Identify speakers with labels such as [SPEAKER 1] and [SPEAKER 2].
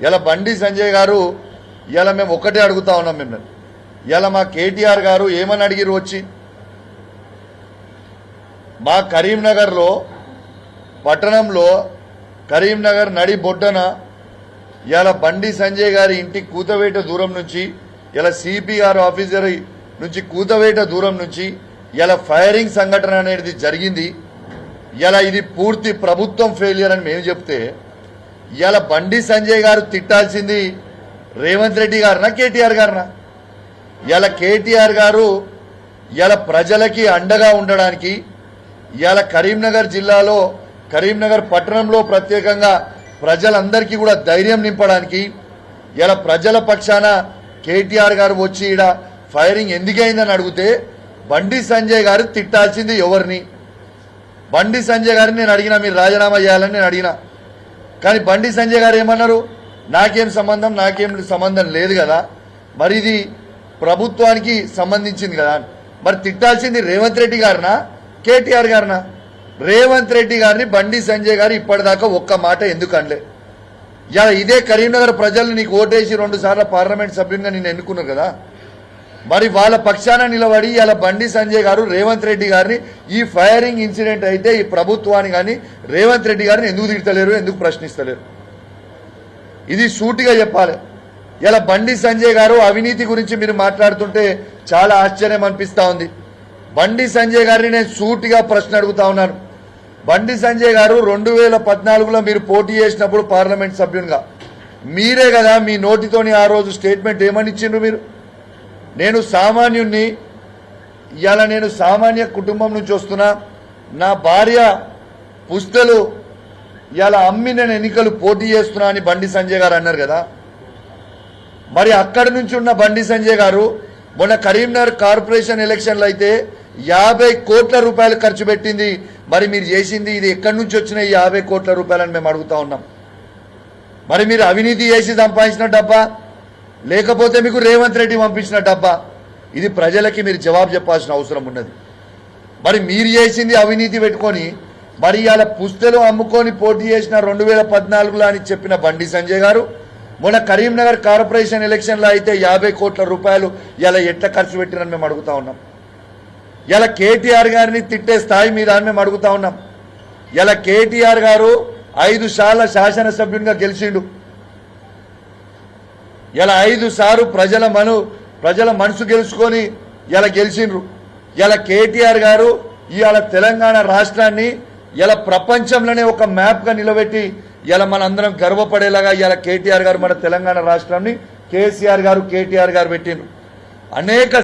[SPEAKER 1] ఇలా బండి సంజయ్ గారు ఇలా మేము ఒకటే అడుగుతా ఉన్నాం మిమ్మల్ని. ఇలా మా కేటీఆర్ గారు ఏమని అడిగిరు వచ్చి మా కరీంనగర్లో పట్టణంలో కరీంనగర్ నడి బొడ్డన ఇలా బండి సంజయ్ గారి ఇంటి కూతవేట దూరం నుంచి ఇలా సిపి గారు ఆఫీసర్ నుంచి కూతవేట దూరం నుంచి ఇలా ఫైరింగ్ సంఘటన అనేది జరిగింది. ఇలా ఇది పూర్తి ప్రభుత్వం ఫెయిలియర్ అని మేము చెప్తే ఇలా బండి సంజయ్ గారు తిట్టాల్సింది రేవంత్ రెడ్డి గారినా కేటీఆర్ గారినా? ఇలా కేటీఆర్ గారు ఇలా ప్రజలకి అండగా ఉండడానికి ఇలా కరీంనగర్ జిల్లాలో కరీంనగర్ పట్టణంలో ప్రత్యేకంగా ప్రజలందరికీ కూడా ధైర్యం నింపడానికి ఇలా ప్రజల పక్షాన కేటీఆర్ గారు వచ్చి ఈడ ఫైరింగ్ ఎందుకైందని అడిగితే బండి సంజయ్ గారు తిట్టాల్సింది ఎవరిని? బండి సంజయ్ గారిని నేను అడిగినా, మీరు రాజీనామా చేయాలని నేను అడిగినా. కానీ బండి సంజయ్ గారు ఏమన్నారు? నాకేం సంబంధం లేదు కదా, మరి ఇది ప్రభుత్వానికి సంబంధించింది కదా. మరి తిట్టాల్సింది రేవంత్ రెడ్డి గారినా కేటీఆర్ గారినా? రేవంత్ రెడ్డి గారిని బండి సంజయ్ గారు ఇప్పటిదాకా ఒక్క మాట ఎందుకు అనలే? ఇదే కరీంనగర్ ప్రజలు నీకు ఓటేసి 2 సార్లు పార్లమెంట్ సభ్యునిగా నిన్ను ఎన్నుకున్నారు కదా, మరి వాళ్ళ పక్షాన నిలబడి ఇలా బండి సంజయ్ గారు రేవంత్ రెడ్డి గారిని ఈ ఫైరింగ్ ఇన్సిడెంట్ అయితే ఈ ప్రభుత్వాన్ని కానీ రేవంత్ రెడ్డి గారిని ఎందుకు తిడతలేరు, ఎందుకు ప్రశ్నిస్తలేరు? ఇది సూటిగా చెప్పాలి. ఇలా బండి సంజయ్ గారు అవినీతి గురించి మీరు మాట్లాడుతుంటే చాలా ఆశ్చర్యం అనిపిస్తా ఉంది. బండి సంజయ్ గారిని నేను సూటిగా ప్రశ్న అడుగుతా ఉన్నాను. బండి సంజయ్ గారు 2014లో మీరు పోటీ చేసినప్పుడు పార్లమెంట్ సభ్యునిగా మీరే కదా మీ నోటితోని ఆ రోజు స్టేట్మెంట్ ఏమని ఇచ్చిండ్రు మీరు? నేను సామాన్యుణ్ణి, ఇవాళ నేను సామాన్య కుటుంబం నుంచి వస్తున్నా, నా భార్య పుస్తలు ఇవాళ అమ్మి నేను ఎన్నికలు పోటీ చేస్తున్నా అని బండి సంజయ్ గారు అన్నారు కదా. మరి అక్కడి నుంచి ఉన్న బండి సంజయ్ గారు మొన్న కరీంనగర్ కార్పొరేషన్ ఎలక్షన్లు అయితే 50 కోట్ల రూపాయలు ఖర్చు పెట్టింది. మరి మీరు చేసింది ఇది ఎక్కడి నుంచి వచ్చిన 50 కోట్ల రూపాయలని మేము అడుగుతా ఉన్నాం. మరి మీరు అవినీతి చేసి సంపాదించిన డబ్బా, లేకపోతే మీకు రేవంత్ రెడ్డి పంపించిన డబ్బా? ఇది ప్రజలకి మీరు జవాబు చెప్పాల్సిన అవసరం ఉన్నది. మరి మీరు చేసింది అవినీతి పెట్టుకొని మరి ఇవాళ పుస్తలు అమ్ముకొని పోటీ చేసిన 2014లో అని చెప్పిన బండి సంజయ్ గారు మొన్న కరీంనగర్ కార్పొరేషన్ ఎలక్షన్లో అయితే 50 కోట్ల రూపాయలు ఇలా ఎట్లా ఖర్చు పెట్టిరని మేము అడుగుతా ఉన్నాం. ఇలా కేటీఆర్ గారిని తిట్టే స్థాయి మీద అని మేము అడుగుతా ఉన్నాం. ఇలా కేటీఆర్ గారు 5 సార్ల శాసనసభ్యునిగా గెలిచిండు. ఇలా 5 సార్లు ప్రజల మనసు గెలుచుకొని ఇలా గెలిచిండ్రు. ఇలా కేటీఆర్ గారు ఇవాళ తెలంగాణ రాష్ట్రాన్ని ఇలా ప్రపంచంలోనే ఒక మ్యాప్గా నిలబెట్టి ఇలా మనందరం గర్వపడేలాగా ఇలా కేటీఆర్ గారు మన తెలంగాణ రాష్ట్రాన్ని కేసీఆర్ గారు కేటీఆర్ గారు పెట్టిండ్రు. అనేక